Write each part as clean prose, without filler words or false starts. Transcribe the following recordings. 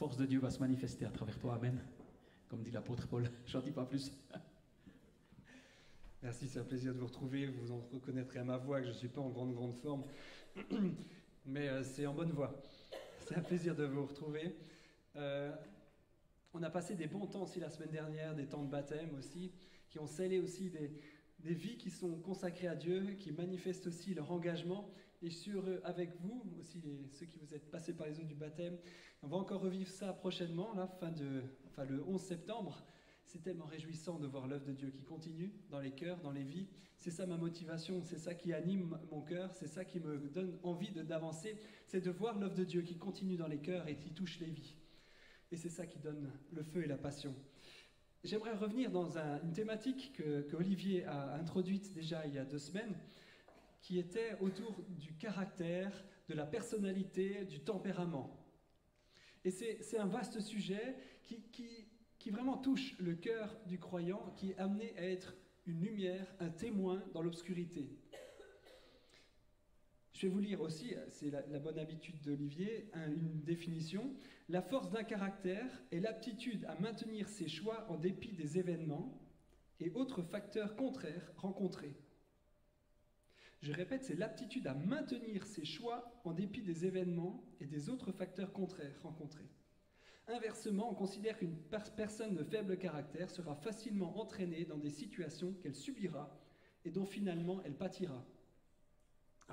force de Dieu va se manifester à travers toi. Amen. Comme dit l'apôtre Paul, j'en dis pas plus. Merci, c'est un plaisir de vous retrouver. Vous en reconnaîtrez à ma voix que je ne suis pas en grande forme, mais c'est en bonne voie. C'est un plaisir de vous retrouver. On a passé des bons temps aussi la semaine dernière, des temps de baptême aussi, qui ont scellé aussi des vies qui sont consacrées à Dieu, qui manifestent aussi leur engagement. Et avec vous, aussi ceux qui vous êtes passés par les eaux du baptême, on va encore revivre ça prochainement, là, le 11 septembre. C'est tellement réjouissant de voir l'œuvre de Dieu qui continue dans les cœurs, dans les vies. C'est ça ma motivation, c'est ça qui anime mon cœur, c'est ça qui me donne envie d'avancer, c'est de voir l'œuvre de Dieu qui continue dans les cœurs et qui touche les vies. Et c'est ça qui donne le feu et la passion. J'aimerais revenir dans une thématique que Olivier a introduite déjà il y a 2 semaines, qui était autour du caractère, de la personnalité, du tempérament. Et c'est un vaste sujet qui vraiment touche le cœur du croyant, qui est amené à être une lumière, un témoin dans l'obscurité. Je vais vous lire aussi, c'est la bonne habitude d'Olivier, une définition. La force d'un caractère est l'aptitude à maintenir ses choix en dépit des événements et autres facteurs contraires rencontrés. Je répète, c'est l'aptitude à maintenir ses choix en dépit des événements et des autres facteurs contraires rencontrés. Inversement, on considère qu'une personne de faible caractère sera facilement entraînée dans des situations qu'elle subira et dont finalement elle pâtira.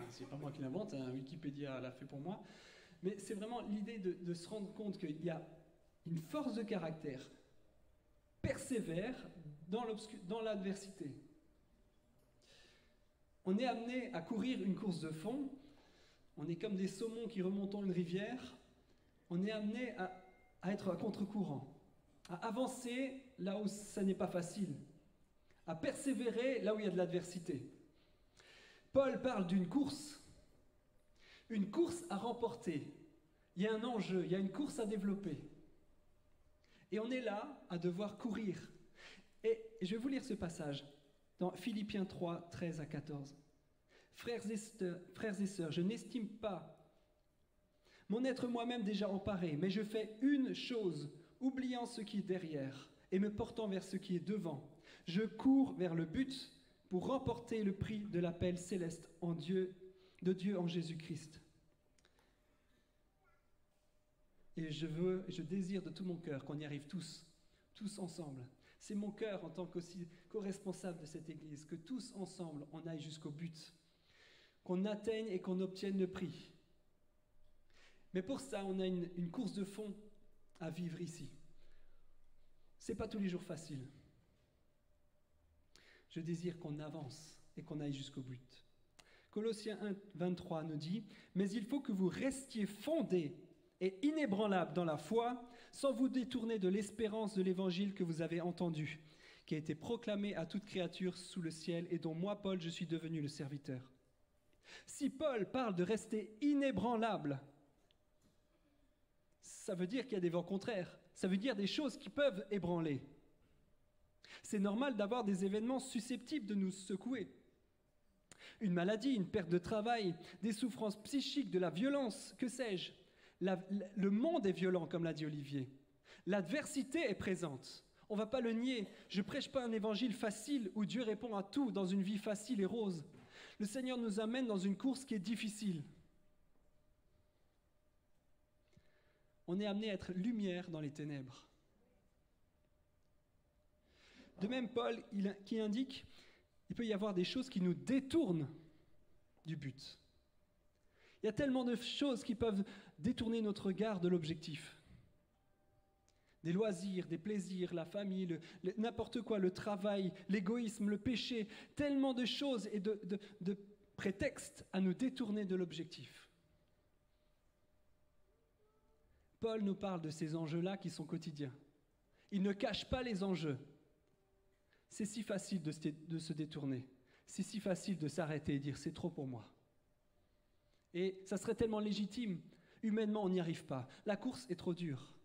C'est pas moi qui l'invente, Wikipédia l'a fait pour moi, mais c'est vraiment l'idée de se rendre compte qu'il y a une force de caractère persévère dans l'adversité. On est amené à courir une course de fond, on est comme des saumons qui remontent une rivière, on est amené à être à contre-courant, à avancer là où ça n'est pas facile, à persévérer là où il y a de l'adversité. Paul parle d'une course à remporter. Il y a un enjeu, il y a une course à développer. Et on est là à devoir courir. Et je vais vous lire ce passage dans Philippiens 3, 13 à 14. Frères et sœurs, je n'estime pas mon être moi-même déjà emparé, mais je fais une chose, oubliant ce qui est derrière et me portant vers ce qui est devant. Je cours vers le but pour remporter le prix de l'appel céleste de Dieu en Jésus-Christ. Et je désire de tout mon cœur qu'on y arrive tous ensemble. C'est mon cœur en tant qu'aussi co-responsable de cette Église, que tous ensemble on aille jusqu'au but, qu'on atteigne et qu'on obtienne le prix. Mais pour ça, on a une course de fond à vivre ici. C'est pas tous les jours facile. Je désire qu'on avance et qu'on aille jusqu'au but. Colossiens 1, 23 nous dit « Mais il faut que vous restiez fondés et inébranlables dans la foi, sans vous détourner de l'espérance de l'évangile que vous avez entendu, qui a été proclamé à toute créature sous le ciel et dont moi, Paul, je suis devenu le serviteur. » Si Paul parle de rester inébranlable, ça veut dire qu'il y a des vents contraires. Ça veut dire des choses qui peuvent ébranler. C'est normal d'avoir des événements susceptibles de nous secouer. Une maladie, une perte de travail, des souffrances psychiques, de la violence, que sais-je. Le monde est violent, comme l'a dit Olivier. L'adversité est présente. On ne va pas le nier. Je ne prêche pas un évangile facile où Dieu répond à tout dans une vie facile et rose. Le Seigneur nous amène dans une course qui est difficile. On est amené à être lumière dans les ténèbres. De même, Paul, qui indique, il peut y avoir des choses qui nous détournent du but. Il y a tellement de choses qui peuvent détourner notre regard de l'objectif. Des loisirs, des plaisirs, la famille, n'importe quoi, le travail, l'égoïsme, le péché, tellement de choses et de prétextes à nous détourner de l'objectif. Paul nous parle de ces enjeux-là qui sont quotidiens. Il ne cache pas les enjeux. C'est si facile de se détourner. C'est si facile de s'arrêter et dire « c'est trop pour moi ». Et ça serait tellement légitime. Humainement, on n'y arrive pas. La course est trop dure.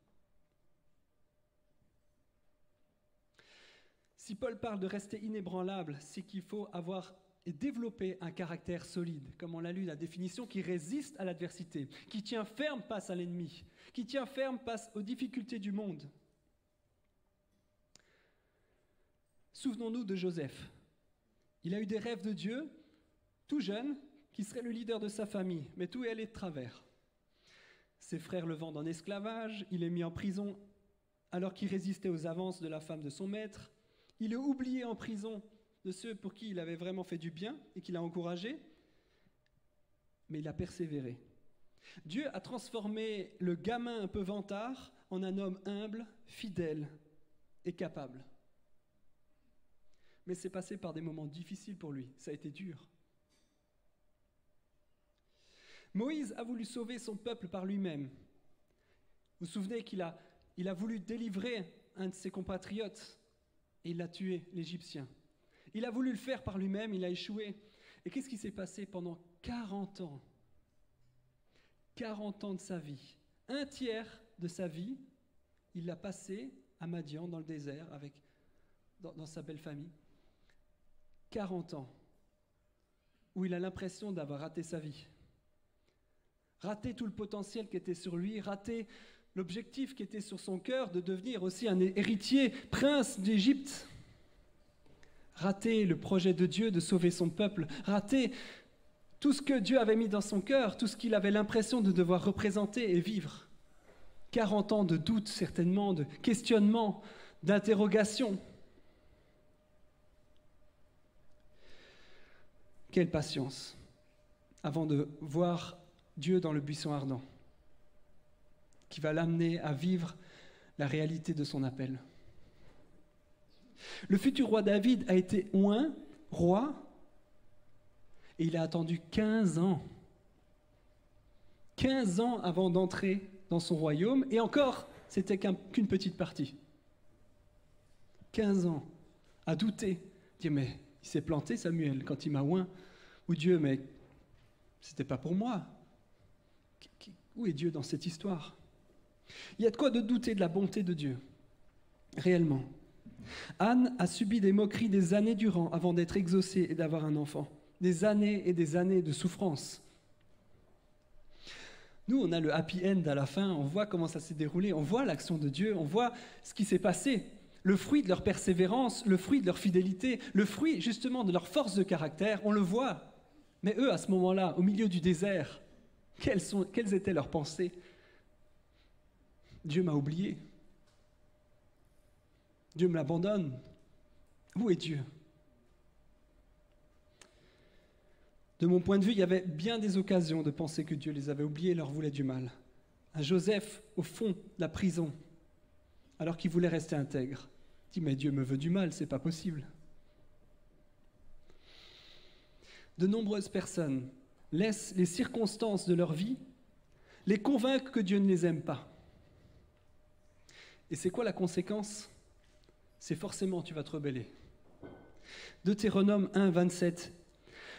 Si Paul parle de rester inébranlable, c'est qu'il faut avoir et développer un caractère solide, comme on l'a lu, la définition, qui résiste à l'adversité, qui tient ferme face à l'ennemi, qui tient ferme face aux difficultés du monde. Souvenons-nous de Joseph. Il a eu des rêves de Dieu, tout jeune, qui serait le leader de sa famille, mais tout est allé de travers. Ses frères le vendent en esclavage, il est mis en prison alors qu'il résistait aux avances de la femme de son maître. Il est oublié en prison de ceux pour qui il avait vraiment fait du bien et qu'il a encouragé, mais il a persévéré. Dieu a transformé le gamin un peu vantard en un homme humble, fidèle et capable. Mais c'est passé par des moments difficiles pour lui, ça a été dur. Moïse a voulu sauver son peuple par lui-même. Vous vous souvenez qu'il a voulu délivrer un de ses compatriotes et il a tué l'Égyptien. Il a voulu le faire par lui-même, il a échoué. Et qu'est-ce qui s'est passé pendant 40 ans? 40 ans de sa vie. Un tiers de sa vie, il l'a passé à Madian, dans le désert, dans sa belle famille. 40 ans, où il a l'impression d'avoir raté sa vie. Raté tout le potentiel qui était sur lui, raté l'objectif qui était sur son cœur de devenir aussi un héritier, prince d'Égypte. Raté le projet de Dieu de sauver son peuple, raté tout ce que Dieu avait mis dans son cœur, tout ce qu'il avait l'impression de devoir représenter et vivre. 40 ans de doute, certainement, de questionnement, d'interrogation. Quelle patience avant de voir Dieu dans le buisson ardent, qui va l'amener à vivre la réalité de son appel. Le futur roi David a été oint, roi, et il a attendu 15 ans. 15 ans avant d'entrer dans son royaume, et encore, c'était qu'une petite partie. 15 ans à douter, dire mais il s'est planté Samuel quand il m'a oint, ou Dieu mais c'était pas pour moi. Où est Dieu dans cette histoire? Il y a de quoi de douter de la bonté de Dieu, réellement. Anne a subi des moqueries des années durant avant d'être exaucée et d'avoir un enfant. Des années et des années de souffrance. Nous, on a le happy end à la fin, on voit comment ça s'est déroulé, on voit l'action de Dieu, on voit ce qui s'est passé. Le fruit de leur persévérance, le fruit de leur fidélité, le fruit justement de leur force de caractère, on le voit. Mais eux, à ce moment-là, au milieu du désert, quelles étaient leurs pensées? Dieu m'a oublié. Dieu me l'abandonne. Où est Dieu? De mon point de vue, il y avait bien des occasions de penser que Dieu les avait oubliés et leur voulait du mal. Un Joseph, au fond de la prison, alors qu'il voulait rester intègre, dit « Mais Dieu me veut du mal, c'est pas possible. » De nombreuses personnes laissent les circonstances de leur vie les convaincre que Dieu ne les aime pas. Et c'est quoi la conséquence? C'est forcément tu vas te rebeller. Deutéronome 1, 27.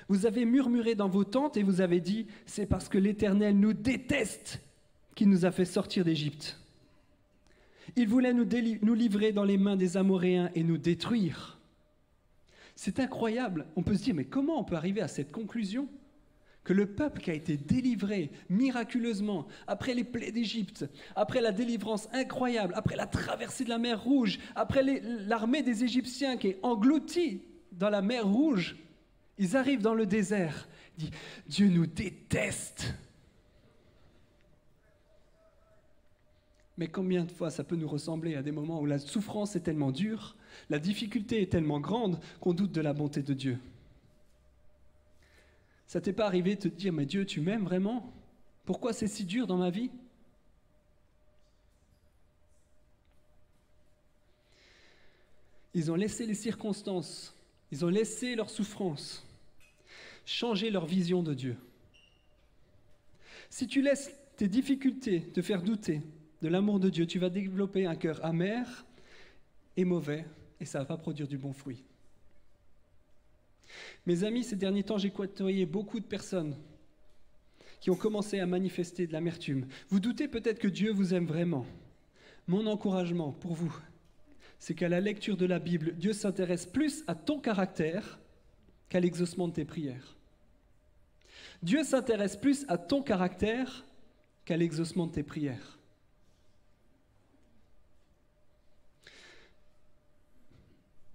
Vous avez murmuré dans vos tentes et vous avez dit « C'est parce que l'Éternel nous déteste qu'il nous a fait sortir d'Égypte. Il voulait nous livrer dans les mains des Amoréens et nous détruire. » C'est incroyable. On peut se dire « Mais comment on peut arriver à cette conclusion ? Que le peuple qui a été délivré miraculeusement, après les plaies d'Égypte, après la délivrance incroyable, après la traversée de la mer Rouge, après l'armée des Égyptiens qui est engloutie dans la mer Rouge, ils arrivent dans le désert, ils disent « Dieu nous déteste !» Mais combien de fois ça peut nous ressembler à des moments où la souffrance est tellement dure, la difficulté est tellement grande qu'on doute de la bonté de Dieu. Ça t'est pas arrivé de te dire « Mais Dieu, tu m'aimes vraiment? Pourquoi c'est si dur dans ma vie ?» Ils ont laissé les circonstances, ils ont laissé leur souffrance changer leur vision de Dieu. Si tu laisses tes difficultés te faire douter de l'amour de Dieu, tu vas développer un cœur amer et mauvais, et ça ne va pas produire du bon fruit. Mes amis, ces derniers temps, j'ai côtoyé beaucoup de personnes qui ont commencé à manifester de l'amertume. Vous doutez peut-être que Dieu vous aime vraiment. Mon encouragement pour vous, c'est qu'à la lecture de la Bible, Dieu s'intéresse plus à ton caractère qu'à l'exaucement de tes prières. Dieu s'intéresse plus à ton caractère qu'à l'exaucement de tes prières.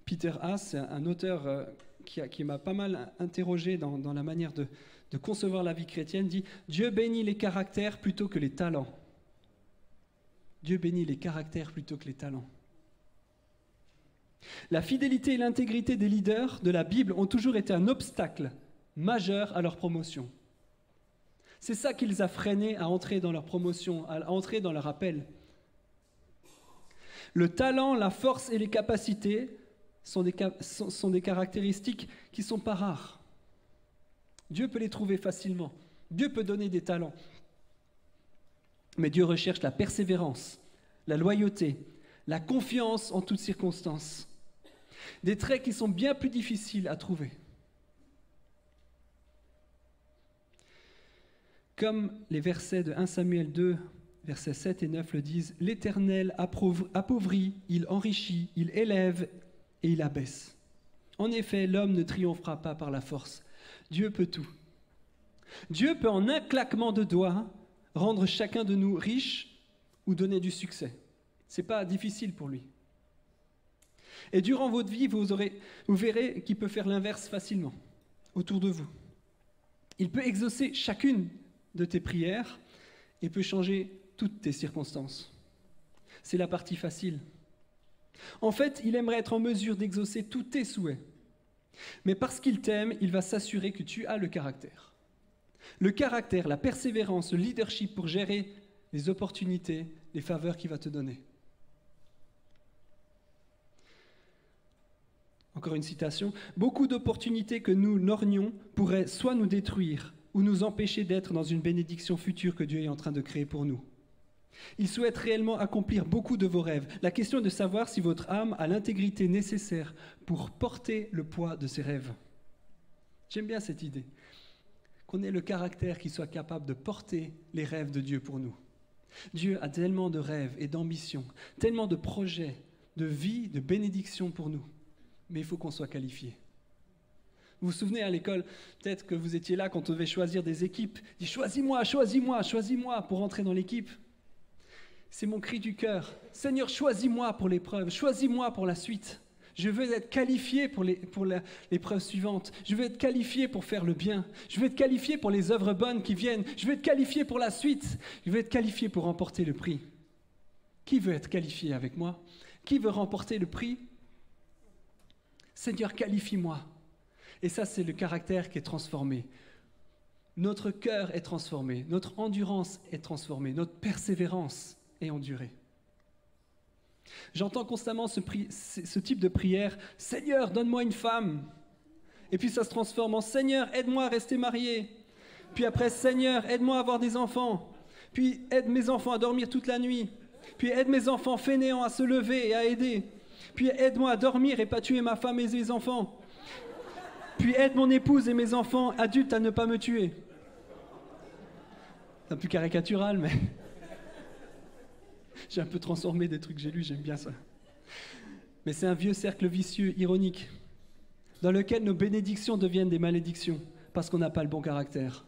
Peter Haas, c'est un auteur qui m'a pas mal interrogé dans la manière de concevoir la vie chrétienne, dit « Dieu bénit les caractères plutôt que les talents. » Dieu bénit les caractères plutôt que les talents. La fidélité et l'intégrité des leaders de la Bible ont toujours été un obstacle majeur à leur promotion. C'est ça qui les a freinés à entrer dans leur promotion, à entrer dans leur appel. Le talent, la force et les capacités sont des caractéristiques qui ne sont pas rares. Dieu peut les trouver facilement. Dieu peut donner des talents. Mais Dieu recherche la persévérance, la loyauté, la confiance en toutes circonstances. Des traits qui sont bien plus difficiles à trouver. Comme les versets de 1 Samuel 2, versets 7 et 9 le disent, « L'Éternel appauvrit, il enrichit, il élève et il abaisse. En effet, l'homme ne triomphera pas par la force. Dieu peut tout. Dieu peut en un claquement de doigts rendre chacun de nous riche ou donner du succès. Ce n'est pas difficile pour lui. Et durant votre vie, vous verrez qu'il peut faire l'inverse facilement autour de vous. Il peut exaucer chacune de tes prières et peut changer toutes tes circonstances. C'est la partie facile. En fait, il aimerait être en mesure d'exaucer tous tes souhaits. Mais parce qu'il t'aime, il va s'assurer que tu as le caractère. Le caractère, la persévérance, le leadership pour gérer les opportunités, les faveurs qu'il va te donner. Encore une citation. « Beaucoup d'opportunités que nous lorgnons pourraient soit nous détruire ou nous empêcher d'être dans une bénédiction future que Dieu est en train de créer pour nous. Il souhaite réellement accomplir beaucoup de vos rêves. La question est de savoir si votre âme a l'intégrité nécessaire pour porter le poids de ses rêves. » J'aime bien cette idée. Qu'on ait le caractère qui soit capable de porter les rêves de Dieu pour nous. Dieu a tellement de rêves et d'ambitions, tellement de projets, de vie, de bénédictions pour nous. Mais il faut qu'on soit qualifié. Vous vous souvenez à l'école, peut-être que vous étiez là quand on devait choisir des équipes. Il dit « Choisis-moi, choisis-moi, choisis-moi pour entrer dans l'équipe. » C'est mon cri du cœur. « Seigneur, choisis-moi pour l'épreuve, choisis-moi pour la suite. Je veux être qualifié pour l'épreuve suivante. Je veux être qualifié pour faire le bien. Je veux être qualifié pour les œuvres bonnes qui viennent. Je veux être qualifié pour la suite. Je veux être qualifié pour remporter le prix. » Qui veut être qualifié avec moi? Qui veut remporter le prix? Seigneur, qualifie-moi. Et ça, c'est le caractère qui est transformé. Notre cœur est transformé, notre endurance est transformée, notre persévérance est endurée. J'entends constamment ce type de prière, « Seigneur, donne-moi une femme ». Et puis ça se transforme en « Seigneur, aide-moi à rester marié ». Puis après « Seigneur, aide-moi à avoir des enfants ». Puis « Aide mes enfants à dormir toute la nuit ». Puis « Aide mes enfants fainéants à se lever et à aider ». Puis aide-moi à dormir et pas tuer ma femme et mes enfants. Puis aide mon épouse et mes enfants adultes à ne pas me tuer. C'est un peu caricatural, mais j'ai un peu transformé des trucs que j'ai lus, j'aime bien ça. Mais c'est un vieux cercle vicieux, ironique, dans lequel nos bénédictions deviennent des malédictions, parce qu'on n'a pas le bon caractère.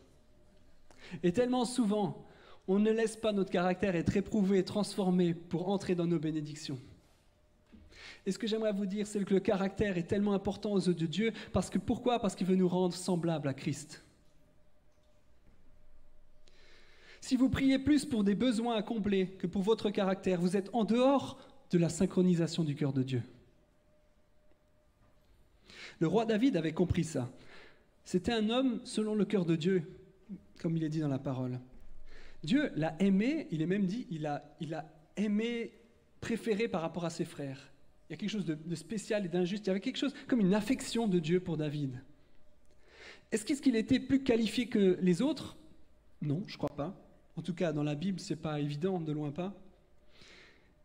Et tellement souvent, on ne laisse pas notre caractère être éprouvé, transformé pour entrer dans nos bénédictions. Et ce que j'aimerais vous dire, c'est que le caractère est tellement important aux yeux de Dieu. Pourquoi? Parce qu'il veut nous rendre semblables à Christ. Si vous priez plus pour des besoins à combler que pour votre caractère, vous êtes en dehors de la synchronisation du cœur de Dieu. Le roi David avait compris ça. C'était un homme selon le cœur de Dieu, comme il est dit dans la parole. Dieu l'a aimé, il est même dit, il a aimé, préféré par rapport à ses frères. Il y a quelque chose de spécial et d'injuste. Il y avait quelque chose comme une affection de Dieu pour David. Est-ce qu'il était plus qualifié que les autres? Non, je ne crois pas. En tout cas, dans la Bible, ce n'est pas évident, de loin pas.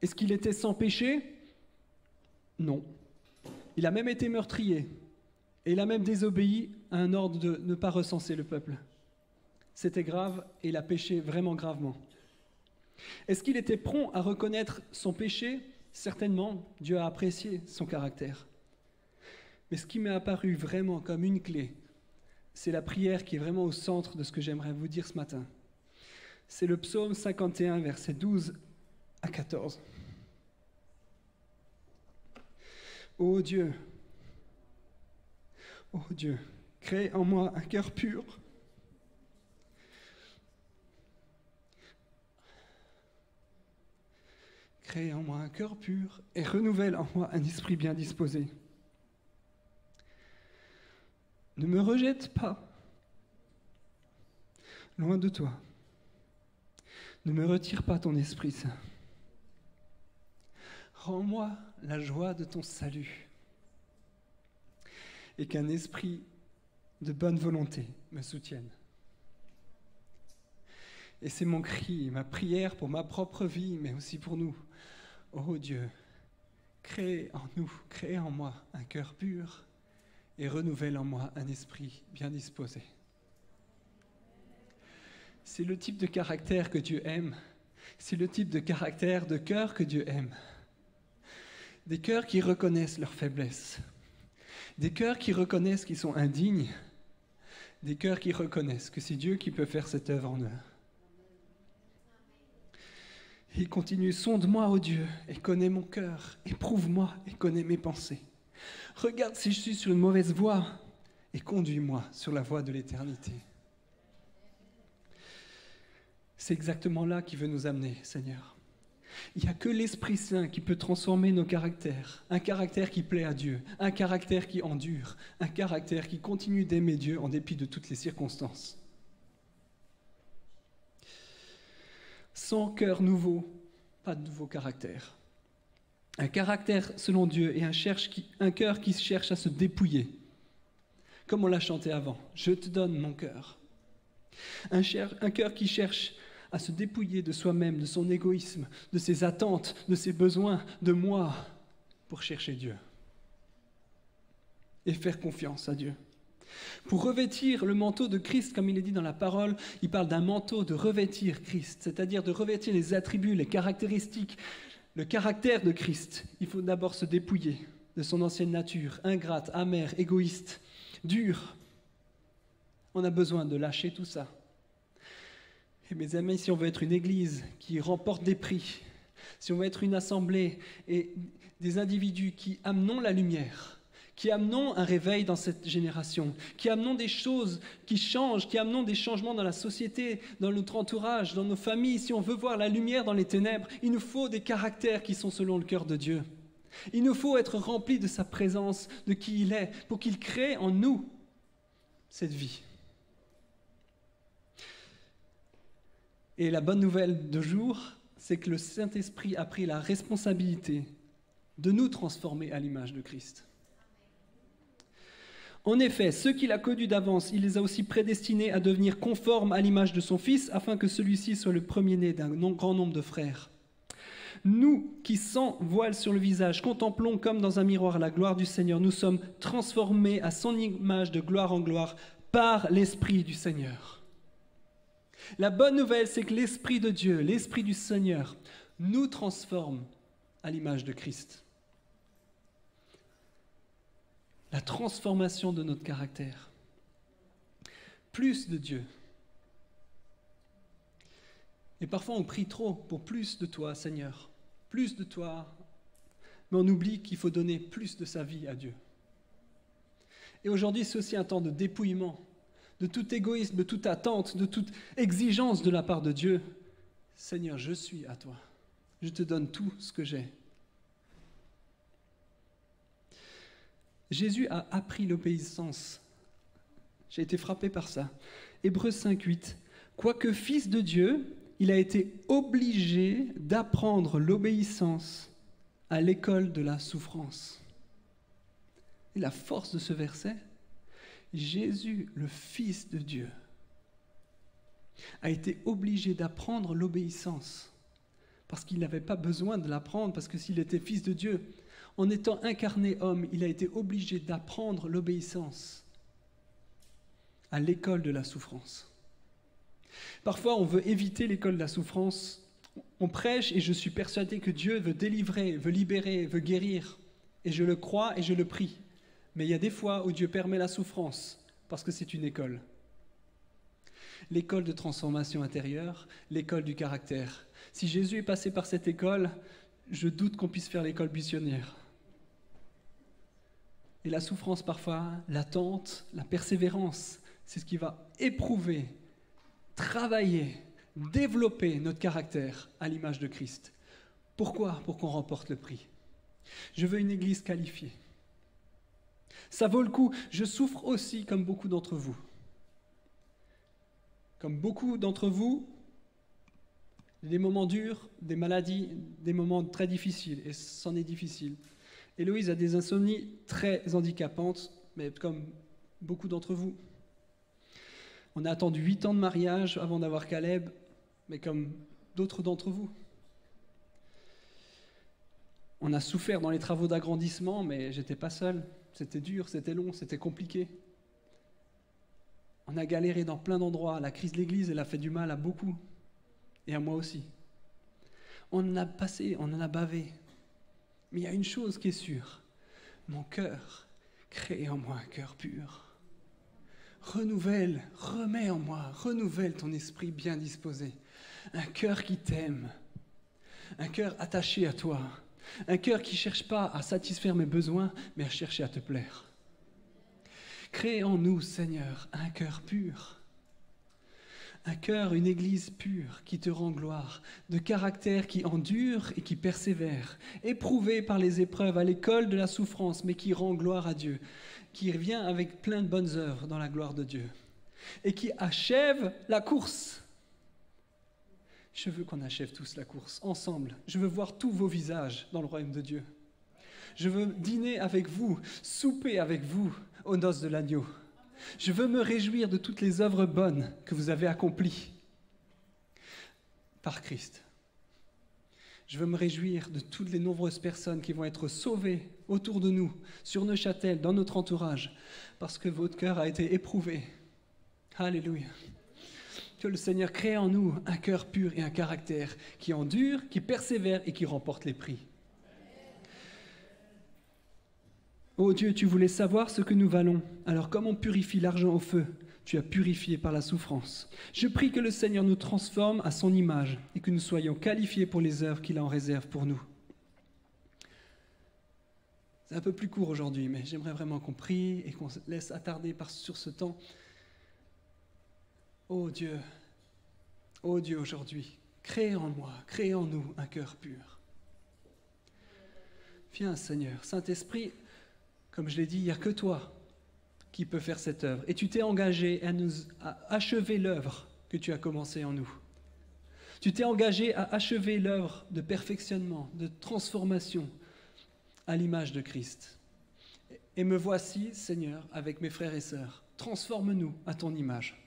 Est-ce qu'il était sans péché? Non. Il a même été meurtrier. Et il a même désobéi à un ordre de ne pas recenser le peuple. C'était grave et il a péché vraiment gravement. Est-ce qu'il était prompt à reconnaître son péché? Certainement, Dieu a apprécié son caractère. Mais ce qui m'est apparu vraiment comme une clé, c'est la prière qui est vraiment au centre de ce que j'aimerais vous dire ce matin. C'est le psaume 51, versets 12 à 14. Ô Dieu, crée en moi un cœur pur. Crée en moi un cœur pur et renouvelle en moi un esprit bien disposé. Ne me rejette pas, loin de toi. Ne me retire pas ton Esprit Saint. Rends-moi la joie de ton salut et qu'un esprit de bonne volonté me soutienne. Et c'est mon cri, ma prière pour ma propre vie, mais aussi pour nous. Ô Dieu, crée en moi un cœur pur et renouvelle en moi un esprit bien disposé. C'est le type de caractère que Dieu aime. C'est le type de caractère, de cœur que Dieu aime. Des cœurs qui reconnaissent leurs faiblesses. Des cœurs qui reconnaissent qu'ils sont indignes. Des cœurs qui reconnaissent que c'est Dieu qui peut faire cette œuvre en eux. Il continue, sonde-moi, ô Dieu, et connais mon cœur. Éprouve-moi et connais mes pensées. Regarde si je suis sur une mauvaise voie et conduis-moi sur la voie de l'éternité. C'est exactement là qu'il veut nous amener, Seigneur. Il n'y a que l'Esprit Saint qui peut transformer nos caractères. Un caractère qui plaît à Dieu, un caractère qui endure, un caractère qui continue d'aimer Dieu en dépit de toutes les circonstances. Sans cœur nouveau, pas de nouveau caractère. Un caractère selon Dieu et un cœur qui cherche à se dépouiller. Comme on l'a chanté avant, je te donne mon cœur. Un cœur qui cherche à se dépouiller de soi-même, de son égoïsme, de ses attentes, de ses besoins, de moi, pour chercher Dieu. Et faire confiance à Dieu. Pour revêtir le manteau de Christ, comme il est dit dans la parole, il parle d'un manteau de revêtir Christ, c'est-à-dire de revêtir les attributs, les caractéristiques, le caractère de Christ. Il faut d'abord se dépouiller de son ancienne nature, ingrate, amère, égoïste, dure. On a besoin de lâcher tout ça. Et mes amis, si on veut être une église qui remporte des prix, si on veut être une assemblée et des individus qui amenons la lumière, qui amenons un réveil dans cette génération, qui amenons des choses qui changent, qui amenons des changements dans la société, dans notre entourage, dans nos familles, si on veut voir la lumière dans les ténèbres, il nous faut des caractères qui sont selon le cœur de Dieu. Il nous faut être remplis de sa présence, de qui il est, pour qu'il crée en nous cette vie. Et la bonne nouvelle de jour, c'est que le Saint-Esprit a pris la responsabilité de nous transformer à l'image de Christ. En effet, ceux qu'il a connus d'avance, il les a aussi prédestinés à devenir conformes à l'image de son Fils, afin que celui-ci soit le premier-né d'un grand nombre de frères. Nous, qui sans voile sur le visage, contemplons comme dans un miroir la gloire du Seigneur, nous sommes transformés à son image de gloire en gloire par l'Esprit du Seigneur. La bonne nouvelle, c'est que l'Esprit de Dieu, l'Esprit du Seigneur, nous transforme à l'image de Christ. La transformation de notre caractère. Plus de Dieu. Et parfois on prie trop pour plus de toi, Seigneur. Plus de toi. Mais on oublie qu'il faut donner plus de sa vie à Dieu. Et aujourd'hui, c'est aussi un temps de dépouillement, de tout égoïsme, de toute attente, de toute exigence de la part de Dieu. Seigneur, je suis à toi. Je te donne tout ce que j'ai. Jésus a appris l'obéissance. J'ai été frappé par ça. Hébreux 5:8. Quoique fils de Dieu, il a été obligé d'apprendre l'obéissance à l'école de la souffrance. Et la force de ce verset, Jésus, le Fils de Dieu, a été obligé d'apprendre l'obéissance parce qu'il n'avait pas besoin de l'apprendre, parce que s'il était Fils de Dieu, en étant incarné homme, il a été obligé d'apprendre l'obéissance à l'école de la souffrance. Parfois, on veut éviter l'école de la souffrance. On prêche et je suis persuadé que Dieu veut délivrer, veut libérer, veut guérir. Et je le crois et je le prie. Mais il y a des fois où Dieu permet la souffrance parce que c'est une école. L'école de transformation intérieure, l'école du caractère. Si Jésus est passé par cette école, je doute qu'on puisse faire l'école buissonnière. Et la souffrance parfois, l'attente, la persévérance, c'est ce qui va éprouver, travailler, développer notre caractère à l'image de Christ. Pourquoi ? Pour qu'on remporte le prix. Je veux une église qualifiée. Ça vaut le coup. Je souffre aussi comme beaucoup d'entre vous. Comme beaucoup d'entre vous, des moments durs, des maladies, des moments très difficiles, et c'en est difficile. Héloïse a des insomnies très handicapantes, mais comme beaucoup d'entre vous. On a attendu 8 ans de mariage avant d'avoir Caleb, mais comme d'autres d'entre vous. On a souffert dans les travaux d'agrandissement, mais j'étais pas seul. C'était dur, c'était long, c'était compliqué. On a galéré dans plein d'endroits. La crise de l'Église, elle a fait du mal à beaucoup. Et à moi aussi. On en a passé, on en a bavé. Mais il y a une chose qui est sûre. Mon cœur, crée en moi un cœur pur. Renouvelle, remets en moi, renouvelle ton esprit bien disposé. Un cœur qui t'aime. Un cœur attaché à toi. Un cœur qui ne cherche pas à satisfaire mes besoins, mais à chercher à te plaire. Crée en nous, Seigneur, un cœur pur. Un cœur, une église pure qui te rend gloire, de caractère qui endure et qui persévère, éprouvé par les épreuves à l'école de la souffrance, mais qui rend gloire à Dieu, qui revient avec plein de bonnes œuvres dans la gloire de Dieu, et qui achève la course. Je veux qu'on achève tous la course, ensemble. Je veux voir tous vos visages dans le royaume de Dieu. Je veux dîner avec vous, souper avec vous aux noces de l'agneau. Je veux me réjouir de toutes les œuvres bonnes que vous avez accomplies par Christ. Je veux me réjouir de toutes les nombreuses personnes qui vont être sauvées autour de nous, sur Neuchâtel, dans notre entourage, parce que votre cœur a été éprouvé. Alléluia. Que le Seigneur crée en nous un cœur pur et un caractère qui endure, qui persévère et qui remporte les prix. Ô Dieu, tu voulais savoir ce que nous valons. Alors comme on purifie l'argent au feu, tu as purifié par la souffrance. Je prie que le Seigneur nous transforme à son image et que nous soyons qualifiés pour les œuvres qu'il en réserve pour nous. C'est un peu plus court aujourd'hui, mais j'aimerais vraiment qu'on prie et qu'on se laisse attarder sur ce temps. Ô Dieu, aujourd'hui, crée en moi, crée en nous un cœur pur. Viens, Seigneur, Saint-Esprit, comme je l'ai dit, il n'y a que toi qui peux faire cette œuvre. Et tu t'es engagé à achever l'œuvre que tu as commencée en nous. Tu t'es engagé à achever l'œuvre de perfectionnement, de transformation à l'image de Christ. Et me voici, Seigneur, avec mes frères et sœurs. Transforme-nous à ton image.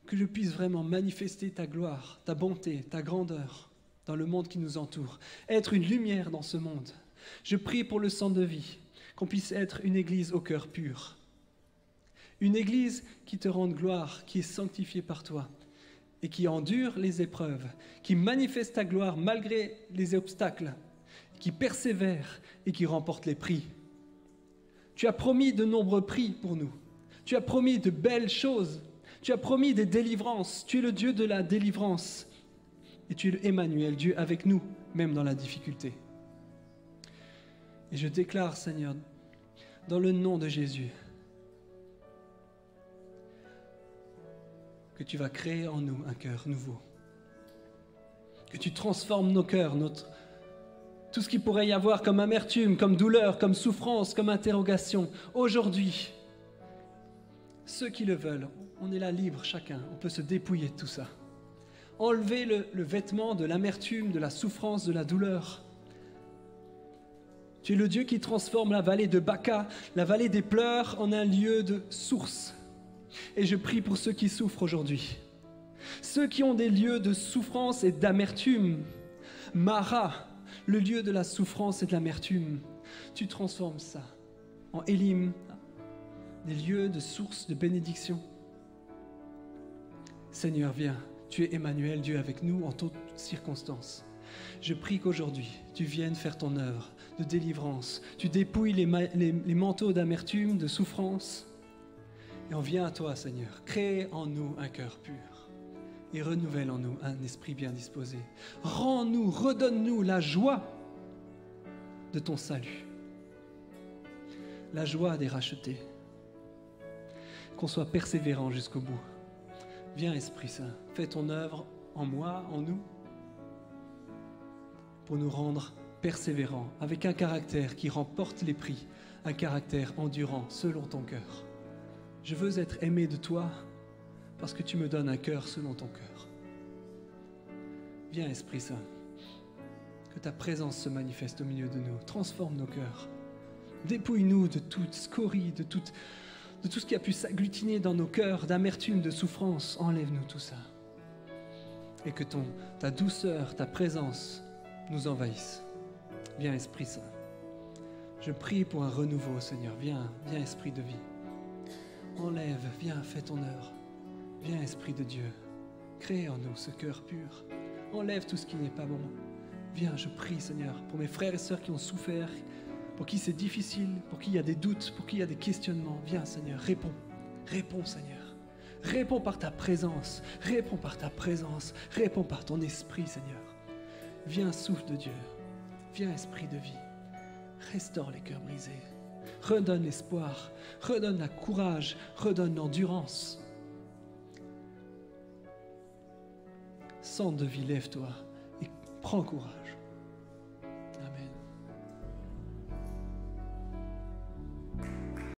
Que je puisse vraiment manifester ta gloire, ta bonté, ta grandeur dans le monde qui nous entoure. Être une lumière dans ce monde. Je prie pour le sang de vie, qu'on puisse être une église au cœur pur. Une église qui te rende gloire, qui est sanctifiée par toi et qui endure les épreuves, qui manifeste ta gloire malgré les obstacles, qui persévère et qui remporte les prix. Tu as promis de nombreux prix pour nous. Tu as promis de belles choses. Tu as promis des délivrances. Tu es le Dieu de la délivrance. Et tu es le Emmanuel, Dieu avec nous, même dans la difficulté. Et je déclare, Seigneur, dans le nom de Jésus, que tu vas créer en nous un cœur nouveau. Que tu transformes nos cœurs, tout ce qu'il pourrait y avoir comme amertume, comme douleur, comme souffrance, comme interrogation. Aujourd'hui, ceux qui le veulent, on est là libre chacun, on peut se dépouiller de tout ça. Enlever le vêtement de l'amertume, de la souffrance, de la douleur. Tu es le Dieu qui transforme la vallée de Baca, la vallée des pleurs, en un lieu de source. Et je prie pour ceux qui souffrent aujourd'hui. Ceux qui ont des lieux de souffrance et d'amertume. Mara, le lieu de la souffrance et de l'amertume. Tu transformes ça en Élim, des lieux de source, de bénédiction. Seigneur, viens, tu es Emmanuel, Dieu avec nous en toutes circonstances. Je prie qu'aujourd'hui, tu viennes faire ton œuvre de délivrance. Tu dépouilles les manteaux d'amertume, de souffrance. Et on vient à toi, Seigneur. Crée en nous un cœur pur. Et renouvelle en nous un esprit bien disposé. Rends-nous, redonne-nous la joie de ton salut. La joie des rachetés. Qu'on soit persévérant jusqu'au bout. Viens, Esprit Saint, fais ton œuvre en moi, en nous, pour nous rendre persévérants, avec un caractère qui remporte les prix, un caractère endurant selon ton cœur. Je veux être aimé de toi parce que tu me donnes un cœur selon ton cœur. Viens, Esprit Saint, que ta présence se manifeste au milieu de nous. Transforme nos cœurs. Dépouille-nous de toute scorie, de tout ce qui a pu s'agglutiner dans nos cœurs, d'amertume, de souffrance. Enlève-nous tout ça. Et que ta douceur, ta présence nous envahisse. Viens, Esprit Saint. Je prie pour un renouveau, Seigneur. Viens, Esprit de vie. Enlève, viens, fais ton œuvre. Viens, Esprit de Dieu. Crée en nous ce cœur pur. Enlève tout ce qui n'est pas bon. Viens, je prie, Seigneur, pour mes frères et sœurs qui ont souffert, pour qui c'est difficile, pour qui il y a des doutes, pour qui il y a des questionnements. Viens, Seigneur, réponds. Réponds, Seigneur. Réponds par ta présence. Réponds par ta présence. Réponds par ton esprit, Seigneur. Viens, souffle de Dieu. Viens, esprit de vie. Restaure les cœurs brisés. Redonne l'espoir. Redonne la courage. Redonne l'endurance. Sang de vie, lève-toi et prends courage.